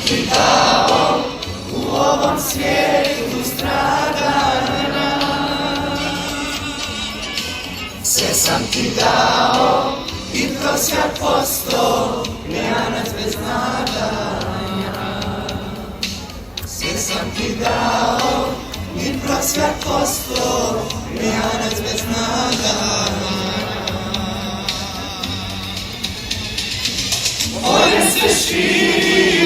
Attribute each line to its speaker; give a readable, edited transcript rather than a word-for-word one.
Speaker 1: ti dao u ovom svijetu stradanja. Sve sam ti dao i prosjak posto, mijanac bez nadanja. Sve sam ti dao i prosjak posto, mijanac bez nadanja. Moje se širi